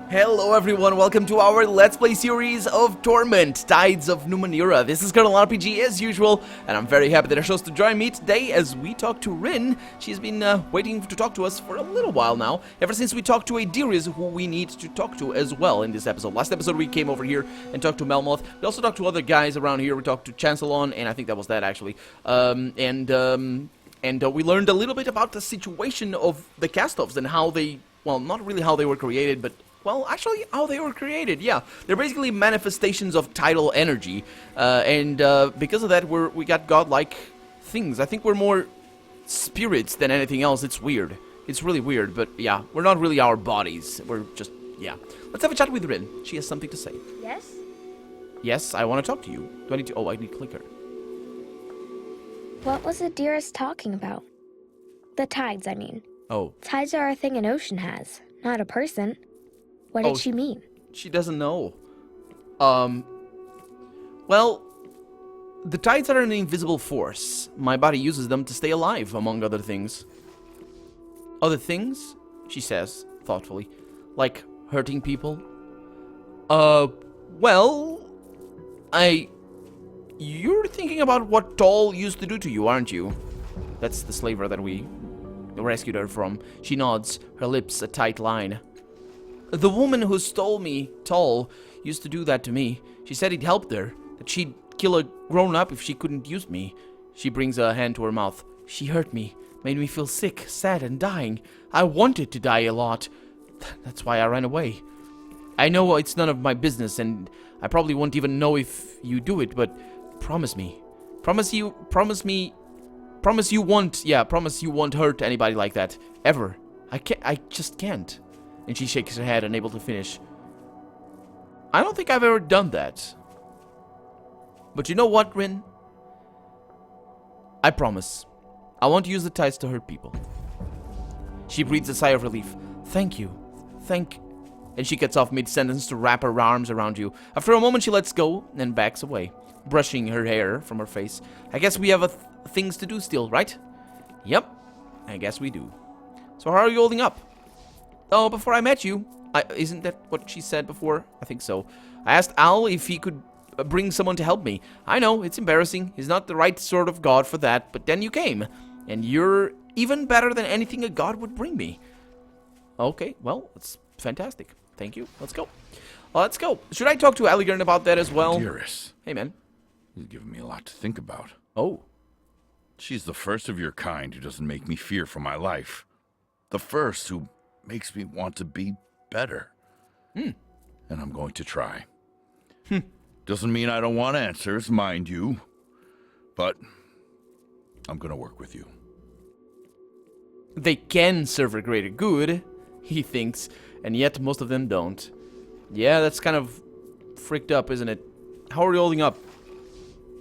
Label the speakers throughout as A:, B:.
A: Hello everyone, welcome to our Let's Play series of Torment, Tides of Numenera. This is Colonel RPG as usual, and I'm very happy that I chose to join me today as we talk to Rin. She's been waiting to talk to us for a little while now, ever since we talked to a Dearest who we need to talk to as well in this episode. Last episode we came over here and talked to Melmoth. We also talked to other guys around here. We talked to Chancellon, and I think that was that actually. And we learned a little bit about the situation of the cast-offs and how they, well, not really how they were created, but well, actually, how they were created, yeah. They're basically manifestations of tidal energy, and because of that, we got godlike things. I think we're more spirits than anything else. It's weird. It's really weird, but yeah, we're not really our bodies. We're just, yeah. Let's have a chat with Rin. She has something to say.
B: Yes?
A: Yes, I want to talk to you. Do I need to? Oh, I need to click her.
B: What was the Dearest talking about? The tides, I mean.
A: Oh.
B: Tides are a thing an ocean has, not a person. What did she mean?
A: She doesn't know. Well, the tides are an invisible force. My body uses them to stay alive, among other things. Other things? She says, thoughtfully. Like hurting people? Well, You're thinking about what Toll used to do to you, aren't you? That's the slaver that we rescued her from. She nods, her lips a tight line. The woman who stole me, Toll, used to do that to me. She said it helped her, that she'd kill a grown-up if she couldn't use me. She brings a hand to her mouth. She hurt me, made me feel sick, sad, and dying. I wanted to die a lot. That's why I ran away. I know it's none of my business, and I probably won't even know if you do it, but promise me. Promise you won't hurt anybody like that. Ever. I just can't. And she shakes her head, unable to finish. I don't think I've ever done that. But you know what, Rin? I promise. I won't use the tides to hurt people. She breathes a sigh of relief. Thank you. And she gets off mid-sentence to wrap her arms around you. After a moment, she lets go and backs away, brushing her hair from her face. I guess we have things to do still, right? Yep. I guess we do. So how are you holding up? Oh, before I met you. Isn't that what she said before? I think so. I asked Al if he could bring someone to help me. I know, it's embarrassing. He's not the right sort of god for that, but then you came. And you're even better than anything a god would bring me. Okay, well, it's fantastic. Thank you. Let's go. Let's go. Should I talk to Alligern about that as well?
C: Dearest.
A: Hey, man.
C: You've given me a lot to think about.
A: Oh.
C: She's the first of your kind who doesn't make me fear for my life. The first who makes me want to be better. And I'm going to try. Doesn't mean I don't want answers, mind you. But I'm going to work with you.
A: They can serve a greater good, he thinks, and yet most of them don't. Yeah, that's kind of freaked up, isn't it? How are you holding up?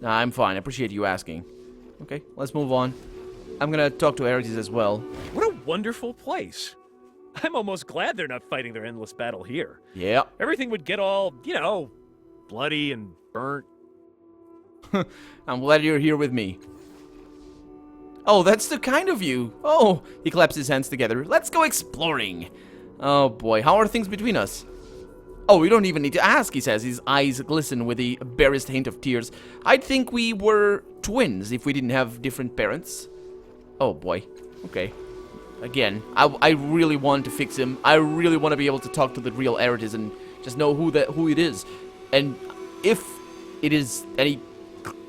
A: Nah, I'm fine. I appreciate you asking. Okay, let's move on. I'm gonna talk to Aerys as well.
D: What a wonderful place. I'm almost glad they're not fighting their endless battle here.
A: Yeah.
D: Everything would get all, bloody and burnt.
A: I'm glad you're here with me. Oh, that's the kind of you. Oh, he claps his hands together. Let's go exploring. Oh boy, how are things between us? Oh, we don't even need to ask, he says. His eyes glisten with the barest hint of tears. I'd think we were twins if we didn't have different parents. Oh boy. Okay. Again, I really want to fix him. I really want to be able to talk to the real Aerys and just know who it is. And if it is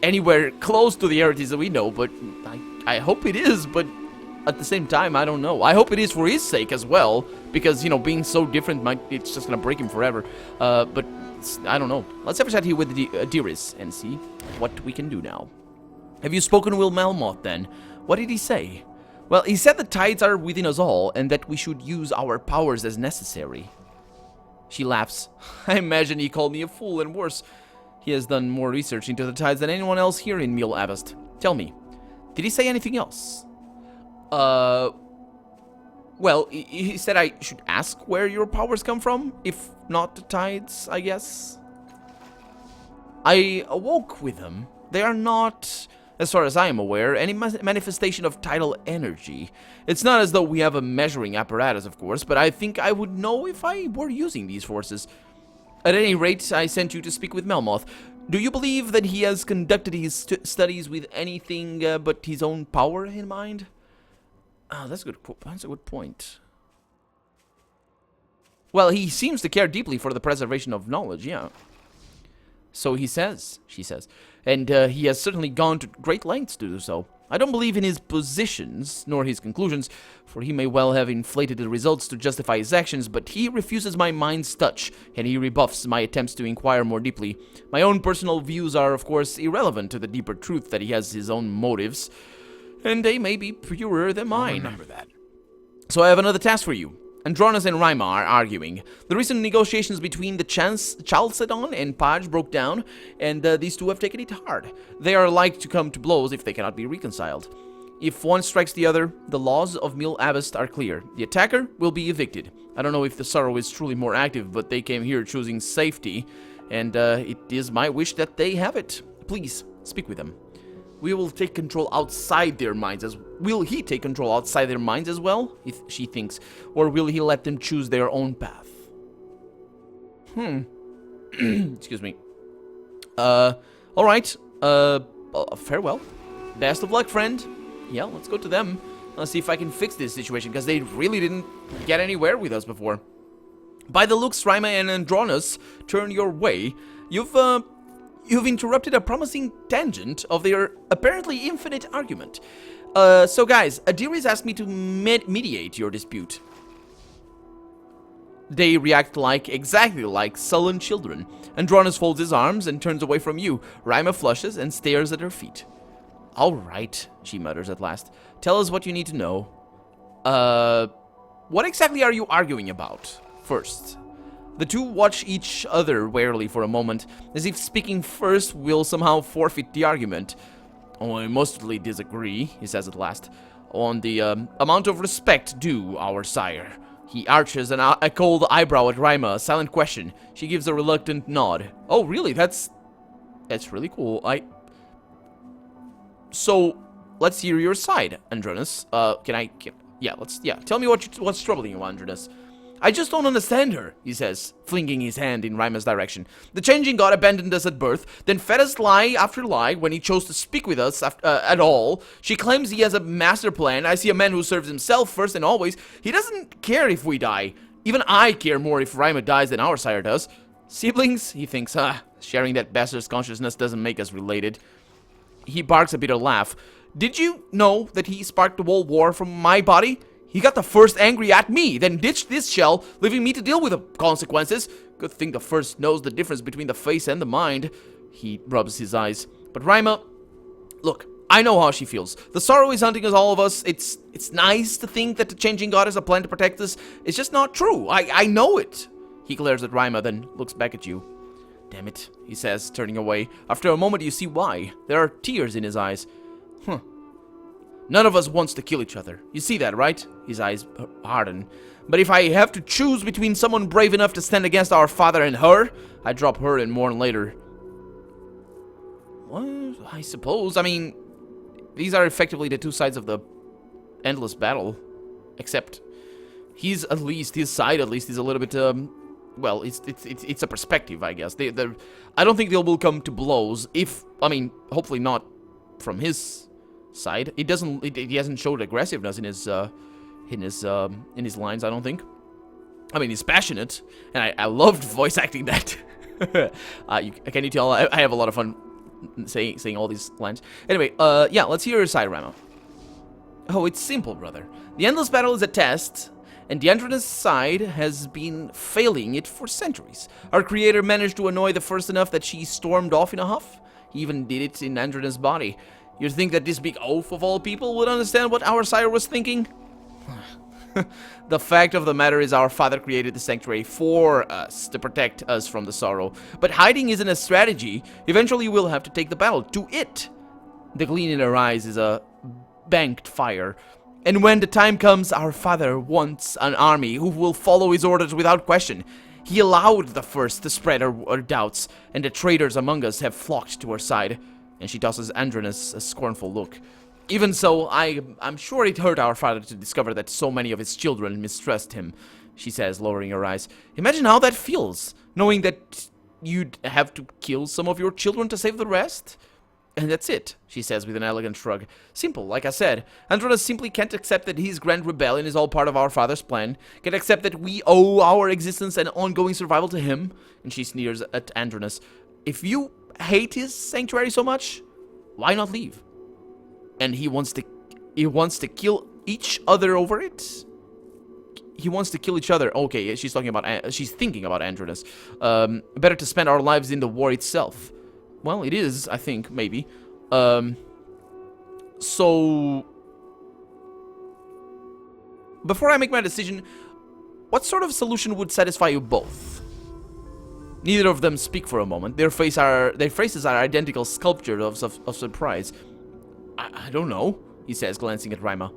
A: anywhere close to the Aerys that we know, but I hope it is, but at the same time, I don't know. I hope it is for his sake as well, because, being so different, it's just going to break him forever. But I don't know. Let's have a chat here with the Dearest and see what we can do now. Have you spoken with Melmoth then? What did he say? Well, he said the tides are within us all, and that we should use our powers as necessary. She laughs. I imagine he called me a fool and worse. He has done more research into the tides than anyone else here in Mil Abast. Tell me, did he say anything else? Well, he said I should ask where your powers come from, if not the tides, I guess. I awoke with them. They are not As far as I am aware, any manifestation of tidal energy. It's not as though we have a measuring apparatus, of course, but I think I would know if I were using these forces. At any rate, I sent you to speak with Melmoth. Do you believe that he has conducted his studies with anything but his own power in mind? Oh, that's a good point. Well, he seems to care deeply for the preservation of knowledge, yeah. So he says, she says. And he has certainly gone to great lengths to do so. I don't believe in his positions, nor his conclusions, for he may well have inflated the results to justify his actions, but he refuses my mind's touch, and he rebuffs my attempts to inquire more deeply. My own personal views are, of course, irrelevant to the deeper truth that he has his own motives, and they may be purer than mine.
E: Remember that.
A: So I have another task for you. Andronis and Rima are arguing. The recent negotiations between the Chalcedon and Page broke down, and these two have taken it hard. They are like to come to blows if they cannot be reconciled. If one strikes the other, the laws of Mil Abest are clear. The attacker will be evicted. I don't know if the Sorrow is truly more active, but they came here choosing safety, and it is my wish that they have it. Please, speak with them. We will take control outside their minds as... Will he take control outside their minds as well? She thinks. Or will he let them choose their own path? Excuse me. Alright. Farewell. Best of luck, friend. Yeah, let's go to them. Let's see if I can fix this situation, because they really didn't get anywhere with us before. By the looks, Rima and Andronis turn your way. You've interrupted a promising tangent of their apparently infinite argument. So guys, Adiris asked me to mediate your dispute. They react exactly like sullen children. Andronis folds his arms and turns away from you. Rima flushes and stares at her feet. Alright, she mutters at last. Tell us what you need to know. What exactly are you arguing about? First. The two watch each other warily for a moment, as if speaking first will somehow forfeit the argument. Oh, I mostly disagree, he says at last, on the amount of respect due our sire. He arches a cold eyebrow at Rima, a silent question. She gives a reluctant nod. Oh, really? That's really cool. So, let's hear your side, Andronis. Tell me what's troubling you, Andronis. I just don't understand her, he says, flinging his hand in Rima's direction. The Changing God abandoned us at birth, then fed us lie after lie when he chose to speak with us at all. She claims he has a master plan. I see a man who serves himself first and always. He doesn't care if we die. Even I care more if Rima dies than our sire does. Siblings, he thinks, sharing that bastard's consciousness doesn't make us related. He barks a bitter laugh. Did you know that he sparked the whole war from my body? He got the first angry at me, then ditched this shell, leaving me to deal with the consequences. Good thing the first knows the difference between the face and the mind. He rubs his eyes. But Rima, look, I know how she feels. The Sorrow is hunting us, all of us. It's nice to think that the Changing God has a plan to protect us. It's just not true. I know it. He glares at Rima, then looks back at you. Damn it, he says, turning away. After a moment, you see why. There are tears in his eyes. None of us wants to kill each other. You see that, right? His eyes harden. But if I have to choose between someone brave enough to stand against our father and her, I drop her and mourn later. Well, I suppose. I mean, these are effectively the two sides of the endless battle. Except, his side at least is a little bit, well, it's a perspective, I guess. I don't think they will come to blows. Hopefully not from his side. He hasn't showed aggressiveness in his lines, I don't think. I mean, he's passionate, and I loved voice acting that. Can you tell? I have a lot of fun saying all these lines. Anyway, yeah, let's hear your side, Rama. Oh, it's simple, brother. The endless battle is a test, and the Andronis side has been failing it for centuries. Our creator managed to annoy the first enough that she stormed off in a huff. He even did it in Andronis' body. You'd think that this big oaf of all people would understand what our sire was thinking? The fact of the matter is our father created the sanctuary for us, to protect us from the Sorrow. But hiding isn't a strategy. Eventually we'll have to take the battle to it. The gleam in her eyes is a banked fire. And when the time comes, our father wants an army who will follow his orders without question. He allowed the first to spread our doubts, and the traitors among us have flocked to our side. And she tosses Andronus a scornful look. Even so, I'm sure it hurt our father to discover that so many of his children mistrust him, she says, lowering her eyes. Imagine how that feels, knowing that you'd have to kill some of your children to save the rest. And that's it, she says with an elegant shrug. Simple, like I said. Andronus simply can't accept that his grand rebellion is all part of our father's plan. Can't accept that we owe our existence and ongoing survival to him. And she sneers at Andronus. If you hate his sanctuary so much, why not leave? And he wants to kill each other over it? He wants to kill each other. Okay, she's thinking about Andronus. Better to spend our lives in the war itself. Well, it is, I think, maybe. So... Before I make my decision, what sort of solution would satisfy you both? Neither of them speak for a moment. Their faces are identical sculptures of surprise. I don't know, he says, glancing at Raima.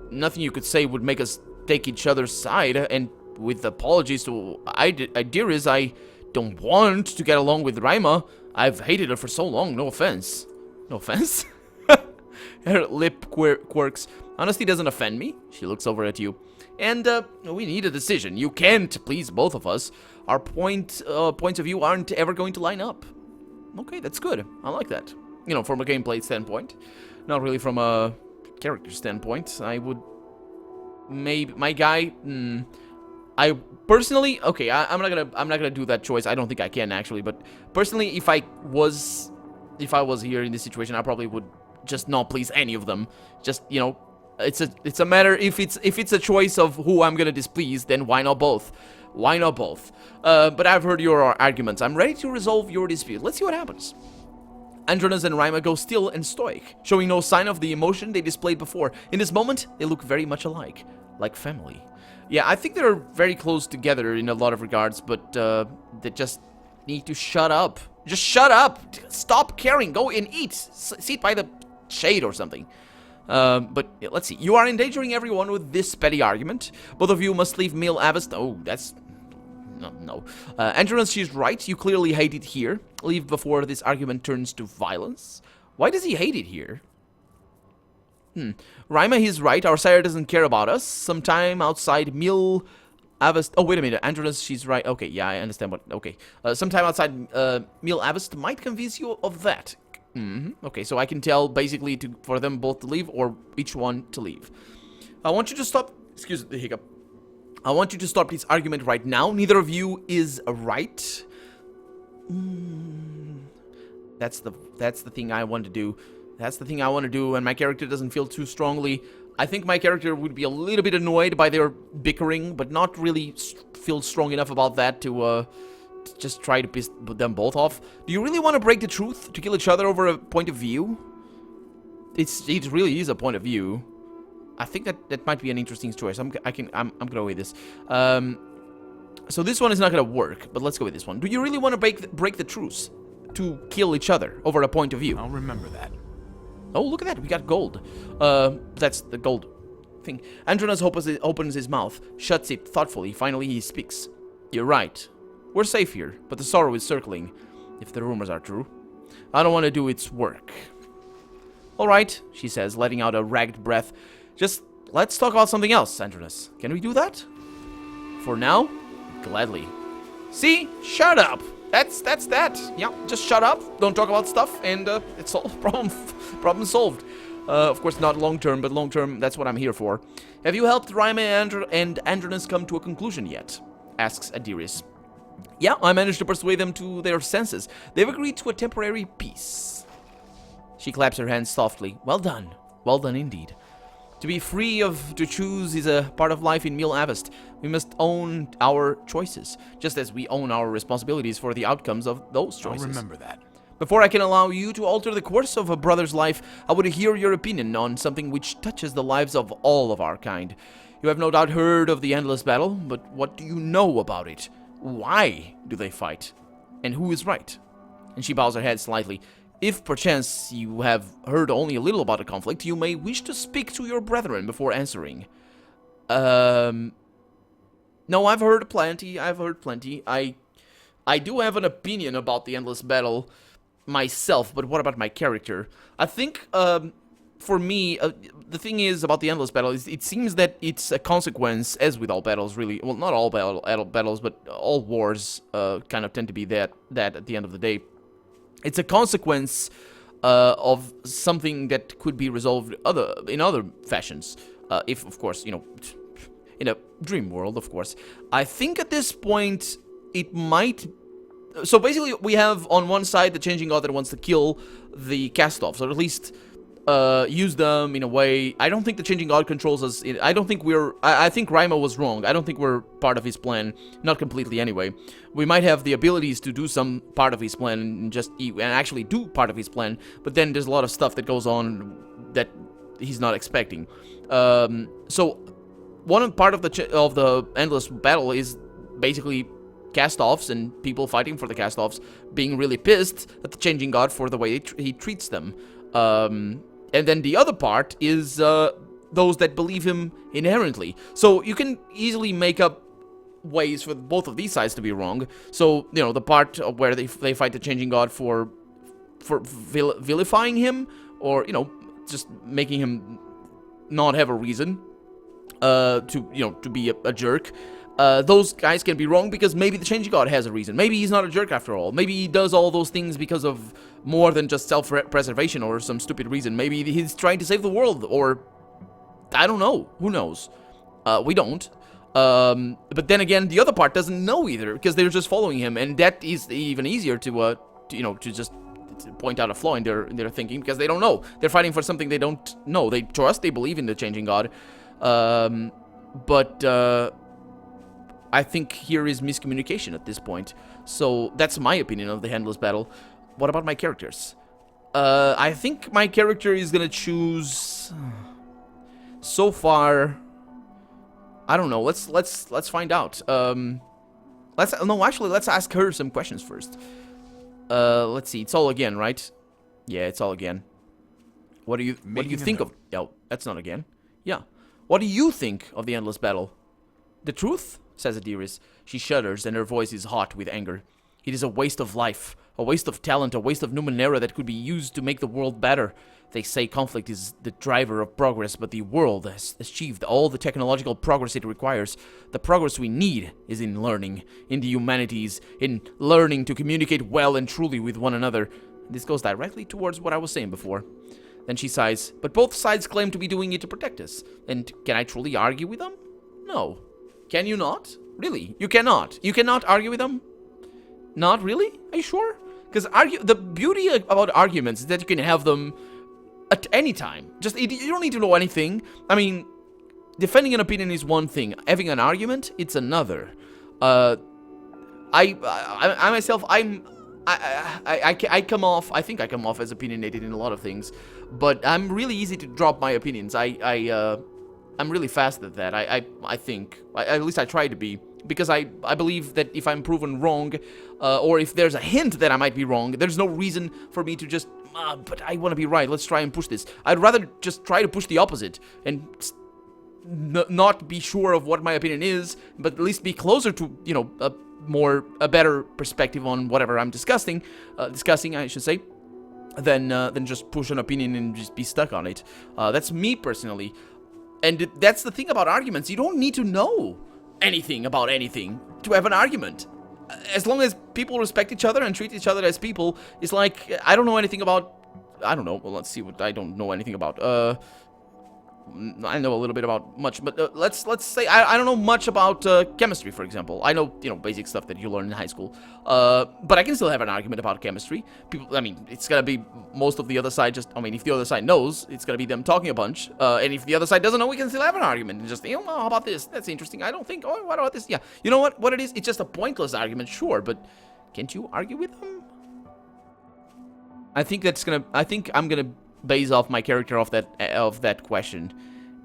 A: Nothing you could say would make us take each other's side, and with apologies to Idiris, I don't want to get along with Raima. I've hated her for so long, no offense. No offense? Her lip quirks. Honesty doesn't offend me. She looks over at you. And, we need a decision. You can't please both of us. Our points of view aren't ever going to line up. Okay, that's good. I like that. You know, from a gameplay standpoint. Not really from a character standpoint. I would... Maybe... My guy... I personally... Okay, I'm not gonna do that choice. I don't think I can, actually. But, personally, if I was here in this situation, I probably would just not please any of them. Just, you know... It's a matter... If it's a choice of who I'm gonna displease, then why not both? Why not both? But I've heard your arguments. I'm ready to resolve your dispute. Let's see what happens. Andronus and Raima go still and stoic, showing no sign of the emotion they displayed before. In this moment, they look very much alike, like family. Yeah, I think they're very close together in a lot of regards, but they just need to shut up. Just shut up! Stop caring! Go and eat! Sit by the shade or something. But let's see. You are endangering everyone with this petty argument. Both of you must leave Mil Avest. Oh, that's... No. Andronus, she's right. You clearly hate it here. Leave before this argument turns to violence. Why does he hate it here? Raima, he's right. Our sire doesn't care about us. Sometime outside Mil Avest... Oh, wait a minute. Andronus, she's right. Okay, yeah, I understand what... Okay. Sometime outside Mil Avest might convince you of that. Okay, so I can tell basically for them both to leave or each one to leave. I want you to stop... Excuse the hiccup. I want you to stop this argument right now. Neither of you is right. That's the thing I want to do. That's the thing I want to do, and my character doesn't feel too strongly. I think my character would be a little bit annoyed by their bickering, but not really feel strong enough about that to just try to piss them both off. Do you really want to break the truth to kill each other over a point of view? It really is a point of view. I think that might be an interesting choice. I'm gonna go with this. So this one is not gonna work, but let's go with this one. Do you really want to break the truce to kill each other over a point of view?
E: I'll remember that.
A: Oh, look at that. We got gold. That's the gold thing. Andronus opens his mouth, shuts it thoughtfully. Finally, he speaks. You're right. We're safe here, but the sorrow is circling, if the rumors are true. I don't want to do its work. All right, she says, letting out a ragged breath. Just let's talk about something else, Andronus. Can we do that? For now? Gladly. See? Shut up. That's that. Yeah, just shut up. Don't talk about stuff, and it's all problem solved. Of course, not long term, but long term, that's what I'm here for. Have you helped Raima and Andronus come to a conclusion yet? Asks Idiris. Yeah, I managed to persuade them to their senses. They've agreed to a temporary peace. She claps her hands softly. Well done. Well done indeed. To be free to choose is a part of life in Mil Avest. We must own our choices, just as we own our responsibilities for the outcomes of those choices.
E: I'll remember that.
A: Before I can allow you to alter the course of a brother's life, I would hear your opinion on something which touches the lives of all of our kind. You have no doubt heard of the endless battle, but what do you know about it? Why do they fight? And who is right? And she bows her head slightly. If perchance you have heard only a little about the conflict, you may wish to speak to your brethren before answering. No, I've heard plenty. I do have an opinion about the endless battle. myself, but what about my character? I think, for me, the thing is about the Endless Battle is it seems that it's a consequence, as with all battles, really. Well, not all battles, but all wars kind of tend to be that at the end of the day. It's a consequence of something that could be resolved in other fashions. If, of course, you know, in a dream world, of course. I think at this point, it might... So basically, we have on one side the Changing God that wants to kill the cast-offs, or at least use them in a way. I don't think the Changing God controls us. I don't think we're... I think Raima was wrong. I don't think we're part of his plan. Not completely, anyway. We might have the abilities to do some part of his plan and actually do part of his plan, but then there's a lot of stuff that goes on that he's not expecting. So one part of the Endless Battle is basically cast-offs and people fighting for the cast-offs being really pissed at the Changing God for the way he treats them. And then the other part is those that believe him inherently. So you can easily make up ways for both of these sides to be wrong. So, you know, the part where they fight the Changing God for vilifying him, or, you know, just making him not have a reason to be a jerk. Those guys can be wrong because maybe the Changing God has a reason. Maybe he's not a jerk after all. Maybe he does all those things because of more than just self-preservation or some stupid reason. Maybe he's trying to save the world, or I don't know. Who knows? We don't. But then again, the other part doesn't know either because they're just following him, and that is even easier to just point out a flaw in their thinking because they don't know. They're fighting for something they don't know. They trust, they believe in the Changing God, but I think here is miscommunication at this point. So that's my opinion of the Endless Battle. What about my characters? I think my character is gonna choose. So far, I don't know. Let's find out. Let's ask her some questions first. Let's see. It's all again, right? Yeah, it's all again. What do you think of? Oh, that's not again. Yeah. What do you think of the Endless Battle? The truth? Says Adiris. She shudders, and her voice is hot with anger. It is a waste of life, a waste of talent, a waste of Numenera that could be used to make the world better. They say conflict is the driver of progress, but the world has achieved all the technological progress it requires. The progress we need is in learning, in the humanities, in learning to communicate well and truly with one another. This goes directly towards what I was saying before. Then she sighs, but both sides claim to be doing it to protect us. And can I truly argue with them? No. Can you not? Really? You cannot? You cannot argue with them? Not really? Are you sure? Because the beauty about arguments is that you can have them at any time. You don't need to know anything. I mean, defending an opinion is one thing. Having an argument, it's another. I myself, I think I come off as opinionated in a lot of things, but I'm really easy to drop my opinions. I'm really fast at that. I think, at least I try to be, because I believe that if I'm proven wrong, or if there's a hint that I might be wrong, there's no reason for me to just, but I want to be right, let's try and push this. I'd rather just try to push the opposite, and not be sure of what my opinion is, but at least be closer to, you know, a better perspective on whatever I'm discussing, I should say, than just push an opinion and just be stuck on it. That's me personally. And that's the thing about arguments. You don't need to know anything about anything to have an argument. As long as people respect each other and treat each other as people, it's like, I don't know anything about... I don't know. Well, let's see what I don't know anything about. I know a little bit about much, but let's say I don't know much about chemistry, for example. I know, you know, basic stuff that you learn in high school, but I can still have an argument about chemistry. I mean, it's gonna be most of the other side. If the other side knows, it's gonna be them talking a bunch, and if the other side doesn't know, we can still have an argument and just, you know, how about this? That's interesting. I don't think. Oh, what about this? Yeah, you know what it is? It's just a pointless argument, sure, but can't you argue with them? I think I'm gonna base off my character of that question,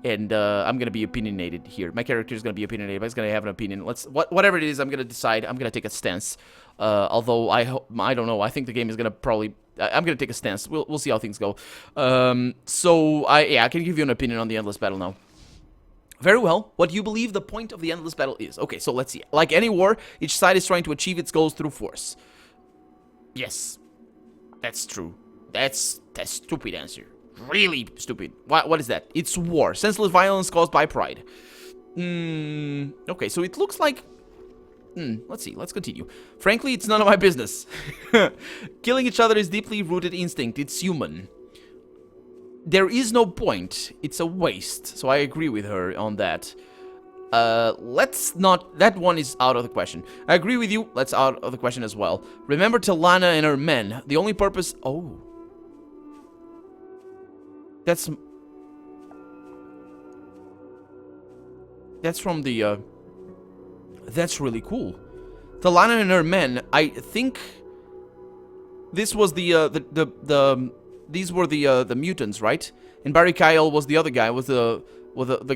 A: and I'm gonna be opinionated here. My character is gonna be opinionated, but he's gonna have an opinion. Whatever it is, I'm gonna decide. I'm gonna take a stance. Although I don't know. I think the game is gonna probably. I'm gonna take a stance. We'll see how things go. So I can give you an opinion on the Endless Battle now. Very well. What do you believe the point of the Endless Battle is? Okay, so let's see. Like any war, each side is trying to achieve its goals through force. Yes. That's true. That's stupid answer. Really stupid. What is that? It's war. Senseless violence caused by pride. Okay, so it looks like... let's see. Let's continue. Frankly, it's none of my business. Killing each other is deeply rooted instinct. It's human. There is no point. It's a waste. So I agree with her on that. Let's not... That one is out of the question. I agree with you. That's out of the question as well. Remember Talana and her men. The only purpose... Oh. That's from the... That's really cool. Talana and her men, I think... This was these were the mutants, right? And Barry Kyle was the other guy, was the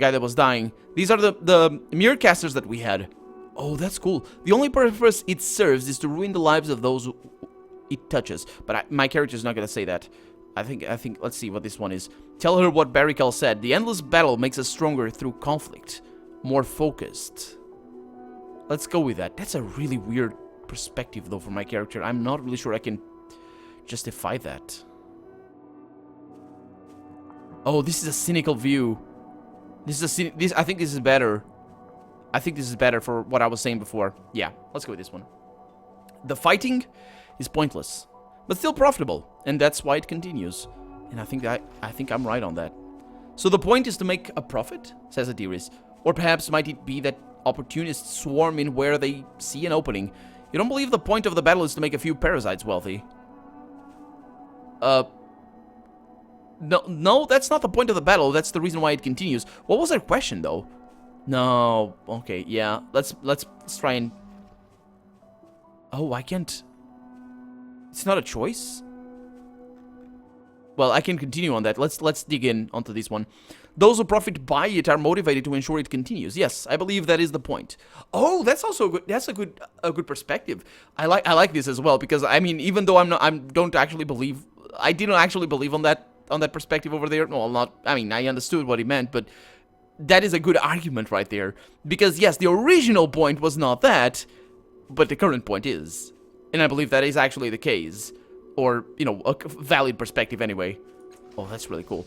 A: guy that was dying. These are the mirror casters that we had. Oh, that's cool. The only purpose it serves is to ruin the lives of those it touches. But my character's not gonna say that. I think. Let's see what this one is. Tell her what Barry Kyle said. The endless battle makes us stronger through conflict, more focused. Let's go with that. That's a really weird perspective, though, for my character. I'm not really sure I can justify that. Oh, this is a cynical view. I think this is better. I think this is better for what I was saying before. Yeah, let's go with this one. The fighting is pointless, but still profitable, and that's why it continues. And I think I'm right on that. So the point is to make a profit, says Adiris. Or perhaps might it be that opportunists swarm in where they see an opening? You don't believe the point of the battle is to make a few parasites wealthy? No, that's not the point of the battle. That's the reason why it continues. What was her question, though? No. Okay, yeah. Let's try and... Oh, I can't... It's not a choice? Well, I can continue on that. Let's dig in onto this one. Those who profit by it are motivated to ensure it continues. Yes, I believe that is the point. Oh, that's also good. That's a good perspective. I like this as well, because I mean, even though I didn't actually believe on that perspective over there. No, I mean, I understood what he meant, but that is a good argument right there. Because yes, the original point was not that, but the current point is. And I believe that is actually the case. Or, you know, a valid perspective anyway. Oh, that's really cool.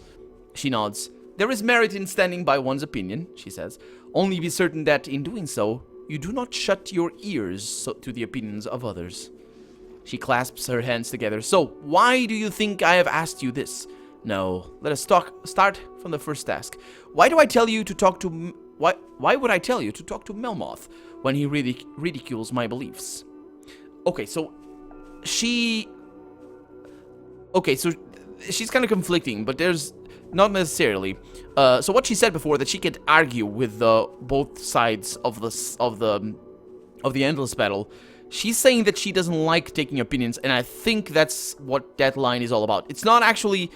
A: She nods. There is merit in standing by one's opinion, she says. Only be certain that, in doing so, you do not shut your ears to the opinions of others. She clasps her hands together. So, why do you think I have asked you this? No, let us start from the first task. Why do I tell you to talk to... Why would I tell you to talk to Melmoth when he ridicules my beliefs? Okay, so... Okay, so she's kind of conflicting, but there's not necessarily. So what she said before, that she can't argue with both sides of the endless battle. She's saying that she doesn't like taking opinions, and I think that's what that line is all about. It's not actually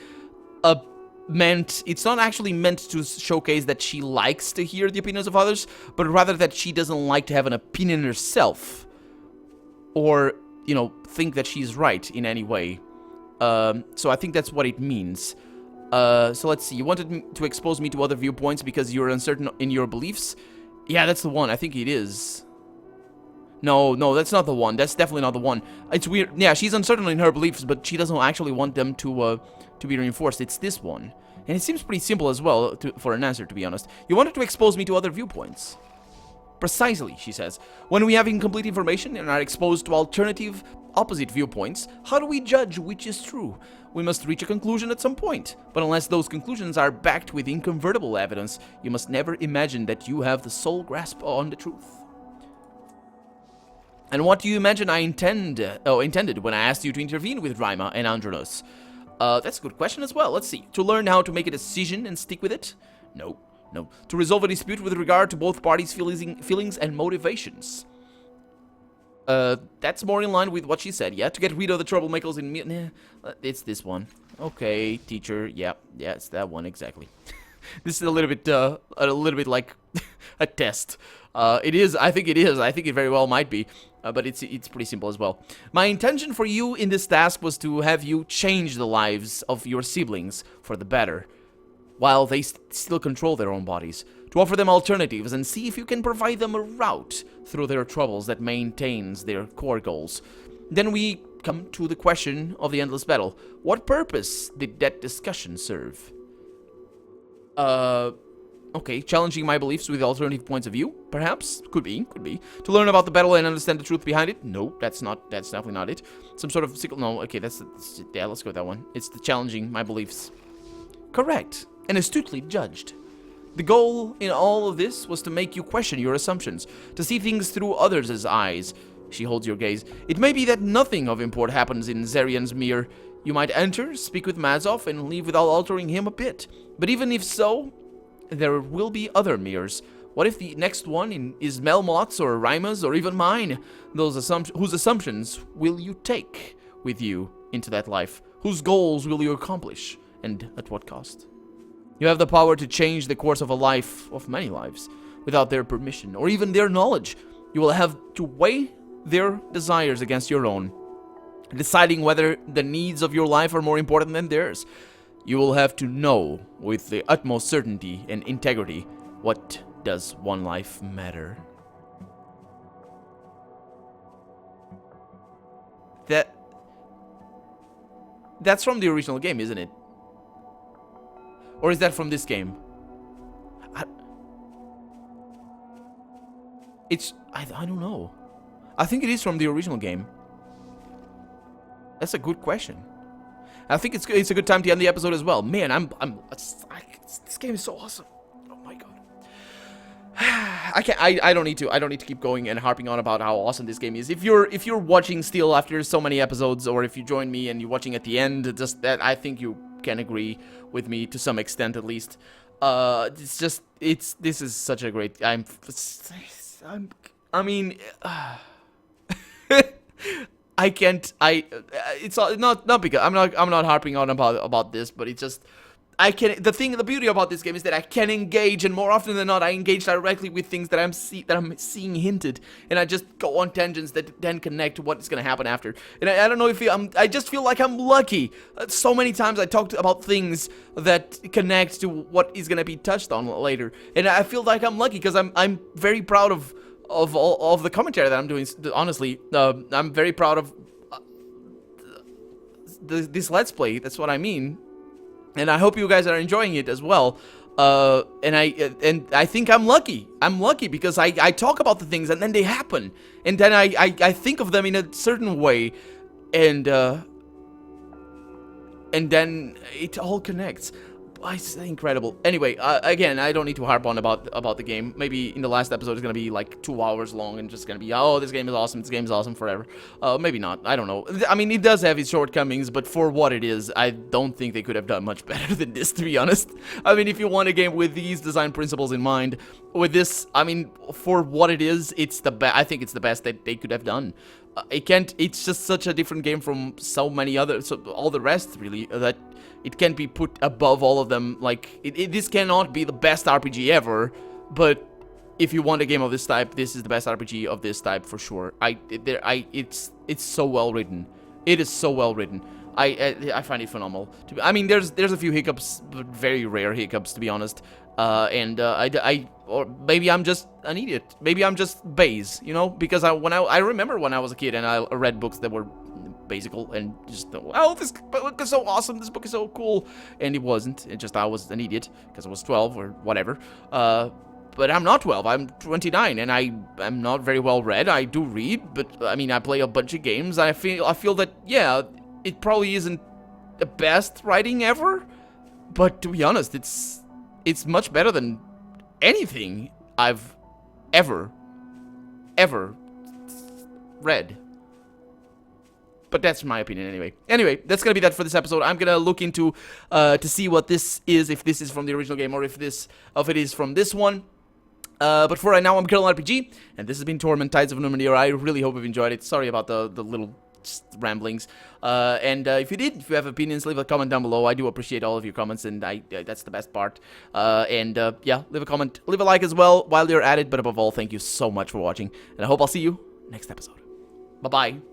A: meant to showcase that she likes to hear the opinions of others, but rather that she doesn't like to have an opinion herself, or you know, think that she's right in any way. So I think that's what it means. So let's see. You wanted to expose me to other viewpoints because you're uncertain in your beliefs? Yeah, that's the one. I think it is. No, that's not the one. That's definitely not the one. It's weird. Yeah, she's uncertain in her beliefs, but she doesn't actually want them to be reinforced. It's this one. And it seems pretty simple as well for an answer, to be honest. You wanted to expose me to other viewpoints. Precisely, she says. When we have incomplete information and are exposed to alternative, opposite viewpoints, how do we judge which is true? We must reach a conclusion at some point. But unless those conclusions are backed with incontrovertible evidence, you must never imagine that you have the sole grasp on the truth. And what do you imagine I intended when I asked you to intervene with Rima and Andronos? That's a good question as well. Let's see. To learn how to make a decision and stick with it? No. To resolve a dispute with regard to both parties' feelings and motivations. That's more in line with what she said, yeah? To get rid of the troublemakers in... it's this one. Okay, teacher. Yeah, it's that one, exactly. This is a little bit like a test. It is. I think it is. I think it very well might be. But it's pretty simple as well. My intention for you in this task was to have you change the lives of your siblings for the better, while they still control their own bodies, to offer them alternatives and see if you can provide them a route through their troubles that maintains their core goals. Then we come to the question of the endless battle. What purpose did that discussion serve? Okay, challenging my beliefs with alternative points of view, perhaps? Could be. To learn about the battle and understand the truth behind it? No, that's definitely not it. Some sort of no, okay, yeah, let's go with that one. It's the challenging my beliefs. Correct, and astutely judged. The goal in all of this was to make you question your assumptions, to see things through others' eyes. She holds your gaze. It may be that nothing of import happens in Zarian's mirror. You might enter, speak with Mazov, and leave without altering him a bit. But even if so, there will be other mirrors. What if the next one is Melmoth's or Rima's or even mine? Whose assumptions will you take with you into that life? Whose goals will you accomplish? And at what cost? You have the power to change the course of a life, of many lives, without their permission or even their knowledge. You will have to weigh their desires against your own, deciding whether the needs of your life are more important than theirs. You will have to know with the utmost certainty and integrity what does one life matter. That's from the original game, isn't it? Or is that from this game? I don't know. I think it is from the original game. That's a good question. I think it's a good time to end the episode as well. Man, this game is so awesome. Oh my god. I don't need to keep going and harping on about how awesome this game is. If you're watching still after so many episodes, or if you join me and you're watching at the end, just that, I think you can agree with me to some extent at least. This is such a great. I mean, I can't. It's not because I'm not harping on about this, but it's just I can. The beauty about this game is that I can engage, and more often than not, I engage directly with things that I'm seeing hinted, and I just go on tangents that then connect to what's gonna happen after. And I don't know if I just feel like I'm lucky. So many times I talked about things that connect to what is gonna be touched on later, and I feel like I'm lucky because I'm very proud of all of the commentary that I'm doing. Honestly, I'm very proud of this Let's Play. That's what I mean. And I hope you guys are enjoying it as well. And I think I'm lucky. I'm lucky because I talk about the things and then they happen. And then I think of them in a certain way. And then it all connects. It's incredible. Anyway, again, I don't need to harp on about the game. Maybe in the last episode it's gonna be like 2 hours long and just gonna be, oh, this game is awesome forever. Maybe not. I don't know. I mean, it does have its shortcomings, but for what it is, I don't think they could have done much better than this, to be honest. I mean, if you want a game with these design principles in mind, with this, I mean, for what it is, I think it's the best that they could have done. It's just such a different game from so many others, all the rest, really, that it can't be put above all of them. Like, this cannot be the best RPG ever, but if you want a game of this type, this is the best RPG of this type for sure. It's so well written. It is so well written. I find it phenomenal. I mean, there's a few hiccups, but very rare hiccups, to be honest. Or maybe I'm just an idiot. Maybe I'm just base, you know? Because I remember when I was a kid and I read books that were basical and just, oh, this book is so awesome, this book is so cool, and it wasn't. It just, I was an idiot because I was 12 or whatever. But I'm not 12, I'm 29, and I'm not very well read. I do read, but I mean, I play a bunch of games. I feel that, yeah, it probably isn't the best writing ever, but to be honest, it's much better than anything I've ever read. But that's my opinion anyway. Anyway, that's gonna be that for this episode. I'm gonna look into to see what this is, if this is from the original game or if it is from this one. But for right now, I'm Colonel RPG, and this has been Torment, Tides of Numenera. I really hope you've enjoyed it. Sorry about the little ramblings. If you have opinions, leave a comment down below. I do appreciate all of your comments, and that's the best part. Yeah, leave a comment, leave a like as well while you're at it. But above all, thank you so much for watching, and I hope I'll see you next episode. Bye-bye.